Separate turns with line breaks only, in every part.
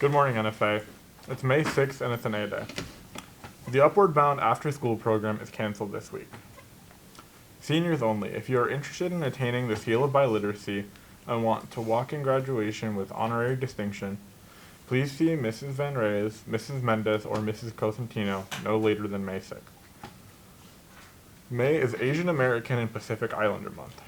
Good morning, NFA. It's May 6th and it's an A day. The Upward Bound After School program is canceled this week. Seniors only. If you are interested in attaining the seal of biliteracy and want to walk in graduation with honorary distinction, please see Mrs. Van Reyes, Mrs. Mendez, or Mrs. Cosentino no later than May 6th. May is Asian American and Pacific Islander Month.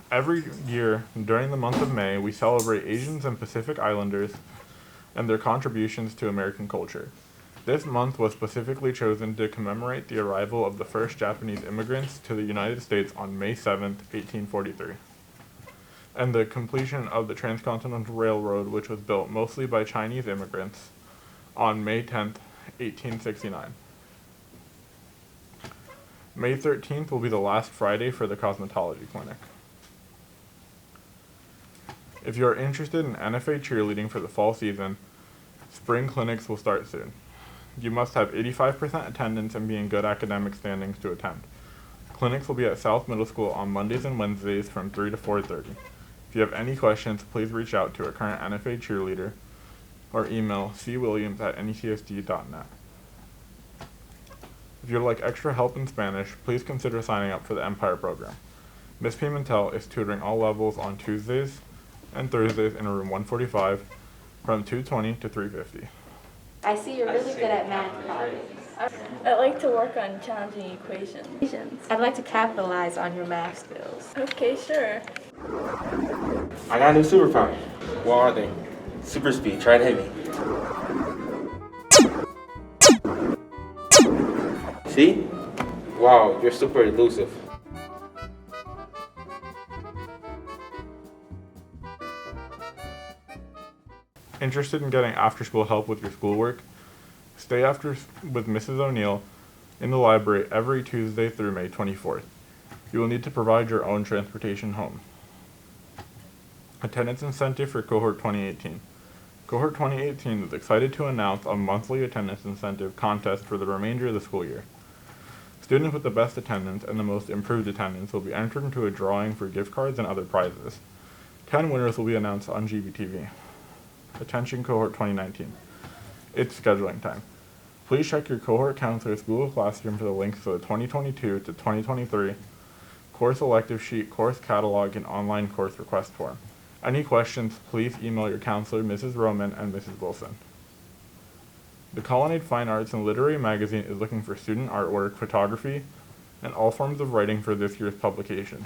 Every year during the month of May, we celebrate Asians and Pacific Islanders and their contributions to American culture. This month was specifically chosen to commemorate the arrival of the first Japanese immigrants to the United States on May 7, 1843, and the completion of the Transcontinental Railroad, which was built mostly by Chinese immigrants, on May 10, 1869. May 13th will be the last Friday for the cosmetology clinic. If you are interested in NFA cheerleading for the fall season, spring clinics will start soon. You must have 85% attendance and be in good academic standings to attend. Clinics will be at South Middle School on Mondays and Wednesdays from 3 to 4:30. If you have any questions, please reach out to a current NFA cheerleader or email cwilliams@necsd.net. If you would like extra help in Spanish, please consider signing up for the Empire program. Ms. Pimentel is tutoring all levels on Tuesdays and Thursdays in room 145 from 2:20 to 3:50.
I see you're really good at math problems.
I like to work on challenging equations.
I'd like to capitalize on your math skills.
Okay, sure.
I got a new superpower. What are they? Super speed. Try to hit me. See? Wow, you're super elusive.
Interested in getting after-school help with your schoolwork? Stay after with Mrs. O'Neill in the library every Tuesday through May 24th. You will need to provide your own transportation home. Attendance incentive for Cohort 2018. Cohort 2018 is excited to announce a monthly attendance incentive contest for the remainder of the school year. Students with the best attendance and the most improved attendance will be entered into a drawing for gift cards and other prizes. 10 winners will be announced on GBTV. Attention Cohort 2019. It's scheduling time. Please check your cohort counselor's Google Classroom for the links to the 2022 to 2023 course elective sheet, course catalog, and online course request form. Any questions, please email your counselor, Mrs. Roman and Mrs. Wilson. The Colonnade Fine Arts and Literary Magazine is looking for student artwork, photography, and all forms of writing for this year's publication.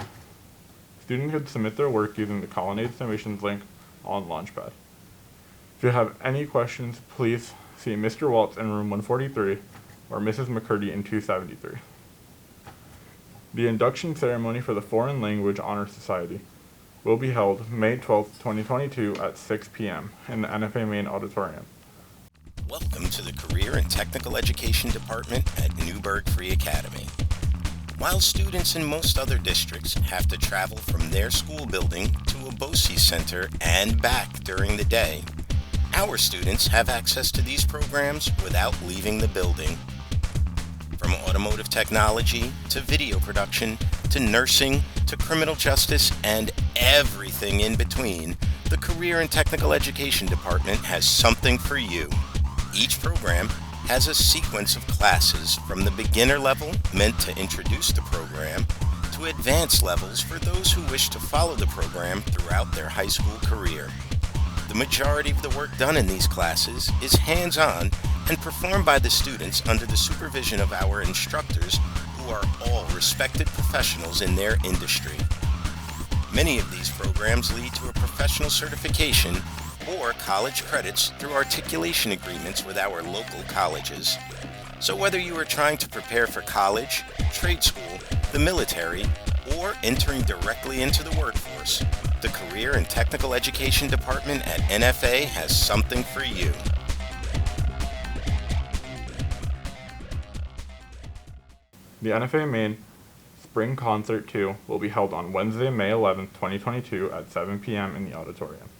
Students could submit their work using the Colonnade Submissions link on Launchpad. If you have any questions, please see Mr. Waltz in room 143 or Mrs. McCurdy in 273. The induction ceremony for the Foreign Language Honor Society will be held May 12, 2022 at 6 p.m. in the NFA Main Auditorium.
Welcome to the Career and Technical Education Department at Newburgh Free Academy. While students in most other districts have to travel from their school building to a BOCES center and back during the day, our students have access to these programs without leaving the building. From automotive technology to video production to nursing to criminal justice and everything in between, the Career and Technical Education Department has something for you. Each program has a sequence of classes from the beginner level meant to introduce the program to advanced levels for those who wish to follow the program throughout their high school career. The majority of the work done in these classes is hands-on and performed by the students under the supervision of our instructors, who are all respected professionals in their industry. Many of these programs lead to a professional certification or college credits through articulation agreements with our local colleges. So whether you are trying to prepare for college, trade school, the military, or entering directly into the workforce, the Career and Technical Education Department at NFA has something for you.
The NFA Main Spring Concert 2 will be held on Wednesday, May 11, 2022 at 7 p.m. in the auditorium.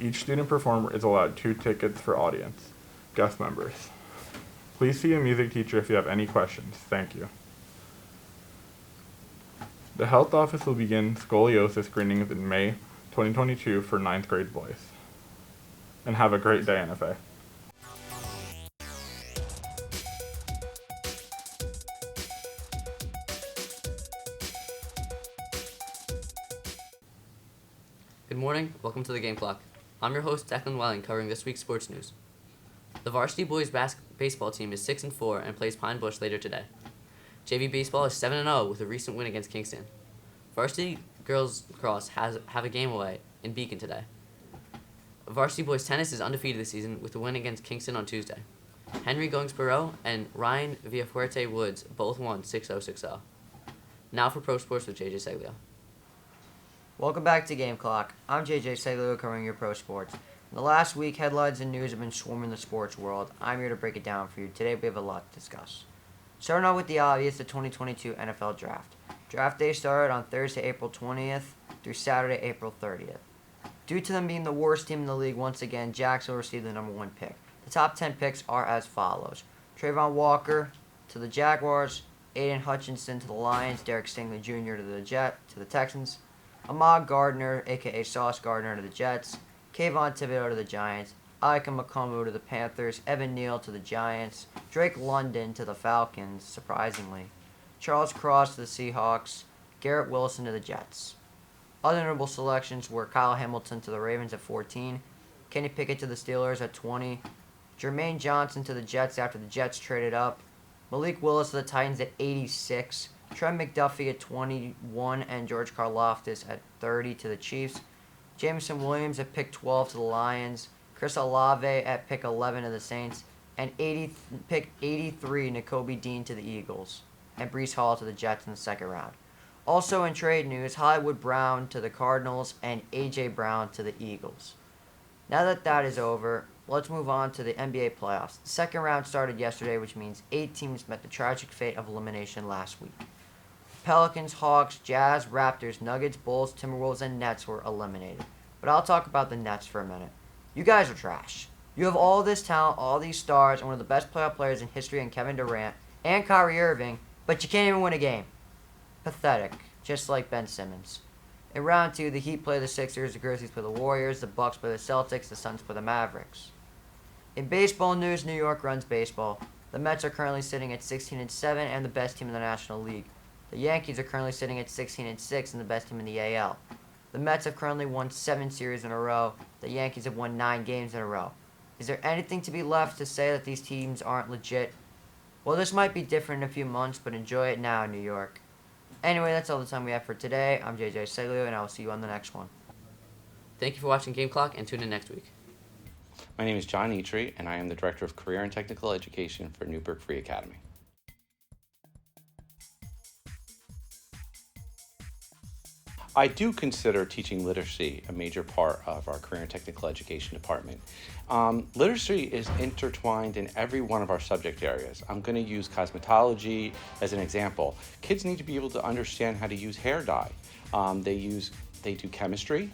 Each student performer is allowed 2 tickets for audience, guest members. Please see a music teacher if you have any questions. Thank you. The health office will begin scoliosis screenings in May 2022 for 9th grade boys. and have a great day, NFA.
Good morning, welcome to the Game Clock. I'm your host, Declan Welling, covering this week's sports news. The varsity boys baseball team is 6-4 and plays Pine Bush later today. JV baseball is 7-0 with a recent win against Kingston. Varsity girls lacrosse have a game away in Beacon today. Varsity boys tennis is undefeated this season with a win against Kingston on Tuesday. Henry Goings-Perot and Ryan Villafuerte Woods both won 6-0, 6-0. Now for pro sports with JJ Seglio.
Welcome back to Game Clock. I'm JJ Seglio covering your pro sports. In the last week, headlines and news have been swarming the sports world. I'm here to break it down for you. Today we have a lot to discuss. Starting out with the obvious, the 2022 NFL Draft. Draft day started on Thursday, April 20th through Saturday, April 30th. Due to them being the worst team in the league once again, Jacksonville received the number 1 pick. The top 10 picks are as follows. Trayvon Walker to the Jaguars, Aiden Hutchinson to the Lions, Derek Stingley Jr. to the Texans, Ahmad Gardner, a.k.a. Sauce Gardner, to the Jets, Kayvon Thibodeau to the Giants, Ika Makumbu to the Panthers, Evan Neal to the Giants, Drake London to the Falcons, surprisingly, Charles Cross to the Seahawks, Garrett Wilson to the Jets. Other notable selections were Kyle Hamilton to the Ravens at 14, Kenny Pickett to the Steelers at 20, Jermaine Johnson to the Jets after the Jets traded up, Malik Willis to the Titans at 86, Trent McDuffie at 21, and George Karlaftis at 30 to the Chiefs. Jameson Williams at pick 12 to the Lions. Chris Olave at pick 11 to the Saints. And pick 83, Nakobe Dean to the Eagles. And Breece Hall to the Jets in the second round. Also in trade news, Hollywood Brown to the Cardinals and A.J. Brown to the Eagles. Now that that is over, let's move on to the NBA playoffs. The second round started yesterday, which means 8 teams met the tragic fate of elimination last week. Pelicans, Hawks, Jazz, Raptors, Nuggets, Bulls, Timberwolves, and Nets were eliminated. But I'll talk about the Nets for a minute. You guys are trash. You have all this talent, all these stars, and one of the best playoff players in history in Kevin Durant and Kyrie Irving, but you can't even win a game. Pathetic, just like Ben Simmons. In round 2, the Heat play the Sixers, the Grizzlies play the Warriors, the Bucks play the Celtics, the Suns play the Mavericks. In baseball news, New York runs baseball. The Mets are currently sitting at 16-7 and the best team in the National League. The Yankees are currently sitting at 16-6 and the best team in the AL. The Mets have currently won 7 series in a row. The Yankees have won 9 games in a row. Is there anything to be left to say that these teams aren't legit? Well, this might be different in a few months, but enjoy it now, New York. Anyway, that's all the time we have for today. I'm JJ Seglio, and I will see you on the next one.
Thank you for watching Game Clock, and tune in next week.
My name is John Eitri, and I am the Director of Career and Technical Education for Newburgh Free Academy. I do consider teaching literacy a major part of our Career and Technical Education department. Literacy is intertwined in every one of our subject areas. I'm going to use cosmetology as an example. Kids need to be able to understand how to use hair dye. They do chemistry,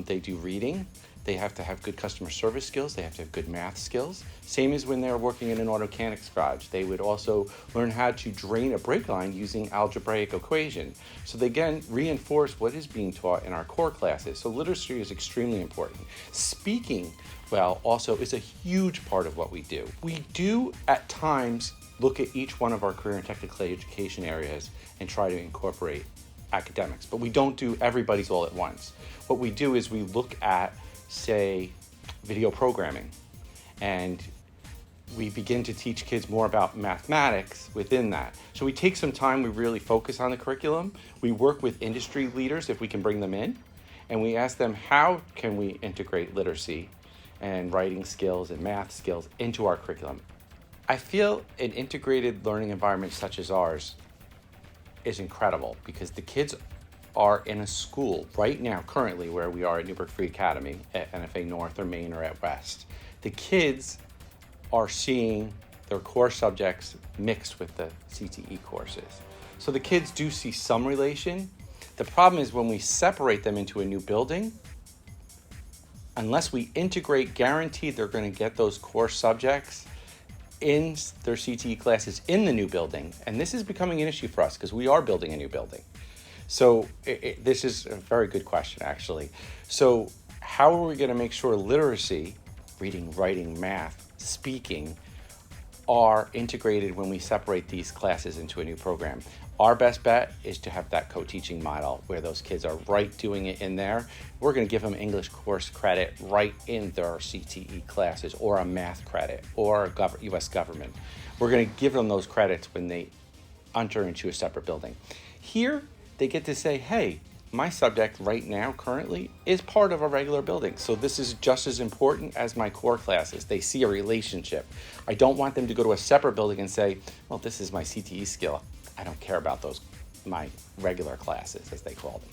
they do reading, they have to have good customer service skills, they have to have good math skills. Same as when they're working in an auto mechanics garage. They would also learn how to drain a brake line using algebraic equation. So they again reinforce what is being taught in our core classes. So literacy is extremely important. Speaking well also is a huge part of what we do. We do at times look at each one of our career and technical education areas and try to incorporate academics, but we don't do everybody's all at once. What we do is we look at, say, video programming, and we begin to teach kids more about mathematics within that. So we take some time, we really focus on the curriculum, we work with industry leaders if we can bring them in, and we ask them how can we integrate literacy and writing skills and math skills into our curriculum. I feel an integrated learning environment such as ours is incredible because the kids are in a school right now, currently where we are at Newburgh Free Academy at NFA North or Main or at West. The kids are seeing their core subjects mixed with the CTE courses. So the kids do see some relation. The problem is when we separate them into a new building, unless we integrate, guaranteed they're going to get those core subjects in their CTE classes in the new building. And this is becoming an issue for us because we are building a new building. So this is a very good question, actually. So how are we going to make sure literacy reading, writing, math, speaking, are integrated when we separate these classes into a new program. Our best bet is to have that co-teaching model where those kids are right doing it in there. We're going to give them English course credit right in their CTE classes, or a math credit, or a U.S. government. We're going to give them those credits when they enter into a separate building. Here, they get to say, hey, my subject right now, currently, is part of a regular building. So this is just as important as my core classes. They see a relationship. I don't want them to go to a separate building and say, well, this is my CTE skill. I don't care about those, my regular classes, as they call them.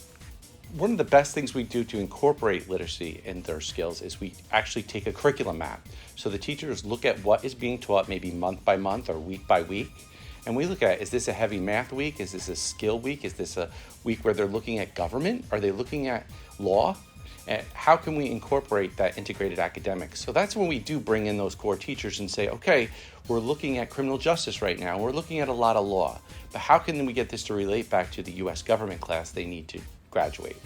One of the best things we do to incorporate literacy in their skills is we actually take a curriculum map. So the teachers look at what is being taught maybe month by month or week by week. And we look at, is this a heavy math week? Is this a skill week? Is this a week where they're looking at government? Are they looking at law? And how can we incorporate that integrated academics? So that's when we do bring in those core teachers and say, okay, we're looking at criminal justice right now. We're looking at a lot of law. But how can we get this to relate back to the U.S. government class they need to graduate?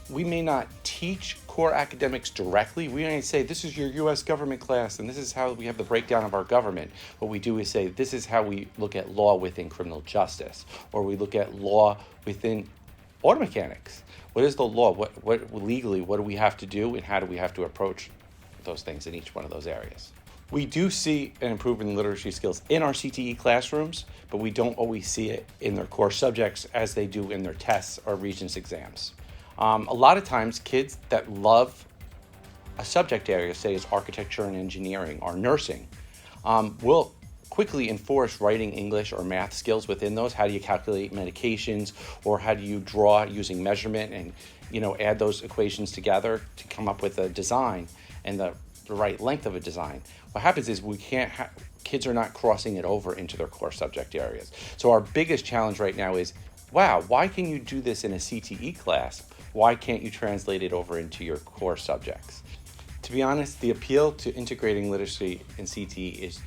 We may not teach core academics directly. We may say, this is your U.S. government class, and this is how we have the breakdown of our government. What we do is say, this is how we look at law within criminal justice, or we look at law within auto mechanics. What is the law? What legally, what do we have to do, and how do we have to approach those things in each one of those areas? We do see an improvement in literacy skills in our CTE classrooms, but we don't always see it in their core subjects as they do in their tests or Regents exams. A lot of times, kids that love a subject area, say is architecture and engineering or nursing, will quickly enforce writing English or math skills within those. How do you calculate medications, or how do you draw using measurement and add those equations together to come up with a design and the right length of a design. What happens is kids are not crossing it over into their core subject areas. So our biggest challenge right now is, wow, why can you do this in a CTE class? Why can't you translate it over into your core subjects? To be honest, the appeal to integrating literacy in CTE is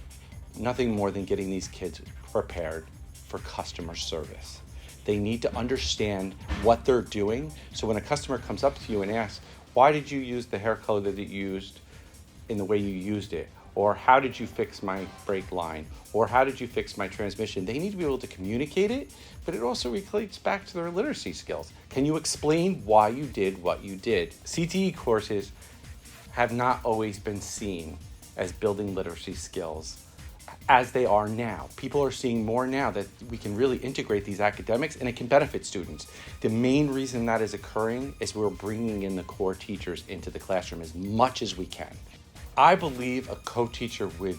nothing more than getting these kids prepared for customer service. They need to understand what they're doing. So when a customer comes up to you and asks, why did you use the hair color that you used in the way you used it? Or how did you fix my brake line? Or how did you fix my transmission? They need to be able to communicate it, but it also relates back to their literacy skills. Can you explain why you did what you did? CTE courses have not always been seen as building literacy skills as they are now. People are seeing more now that we can really integrate these academics and it can benefit students. The main reason that is occurring is we're bringing in the core teachers into the classroom as much as we can. I believe a co-teacher would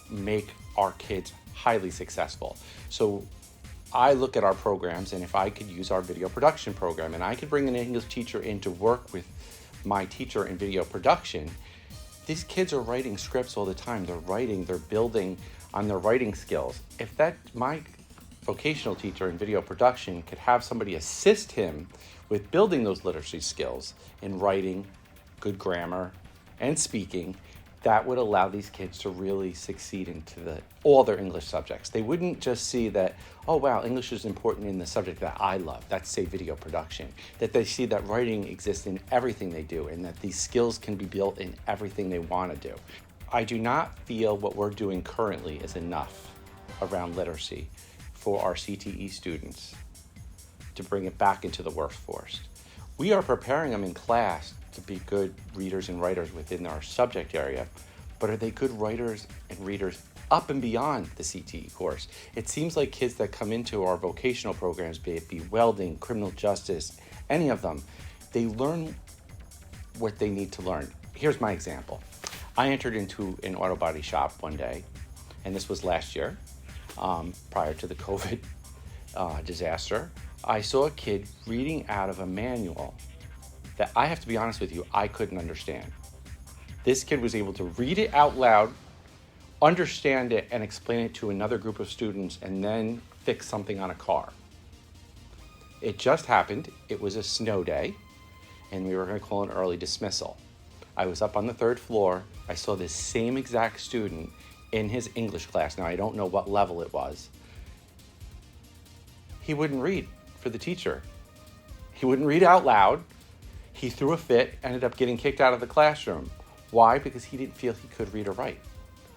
make our kids highly successful. So I look at our programs, and if I could use our video production program and I could bring an English teacher in to work with my teacher in video production, these kids are writing scripts all the time. They're building on their writing skills. If my vocational teacher in video production could have somebody assist him with building those literacy skills in writing, good grammar, and speaking, that would allow these kids to really succeed into all their English subjects. They wouldn't just see that, oh wow, English is important in the subject that I love, that's say video production. That they see that writing exists in everything they do and that these skills can be built in everything they want to do. I do not feel what we're doing currently is enough around literacy for our CTE students to bring it back into the workforce. We are preparing them in class to be good readers and writers within our subject area, but are they good writers and readers up and beyond the CTE course? It seems like kids that come into our vocational programs, be it welding, criminal justice, any of them, they learn what they need to learn. Here's my example. I entered into an auto body shop one day, and this was last year, prior to the COVID disaster. I saw a kid reading out of a manual that, I have to be honest with you, I couldn't understand. This kid was able to read it out loud, understand it, and explain it to another group of students, and then fix something on a car. It just happened. It was a snow day, and we were going to call an early dismissal. I was up on the 3rd floor. I saw this same exact student in his English class. Now, I don't know what level it was. He wouldn't read for the teacher. He wouldn't read out loud. He threw a fit, ended up getting kicked out of the classroom. Why? Because he didn't feel he could read or write.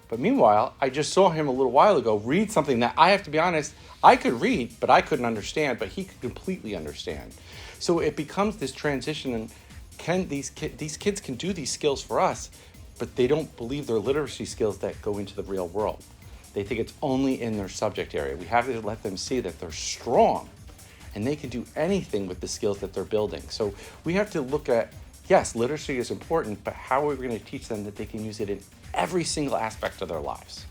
But meanwhile, I just saw him a little while ago read something that I have to be honest, I could read, but I couldn't understand, but he could completely understand. So it becomes this transition, and these kids can do these skills for us, but they don't believe they're literacy skills that go into the real world. They think it's only in their subject area. We have to let them see that they're strong and they can do anything with the skills that they're building. So we have to look at, yes, literacy is important, but how are we going to teach them that they can use it in every single aspect of their lives?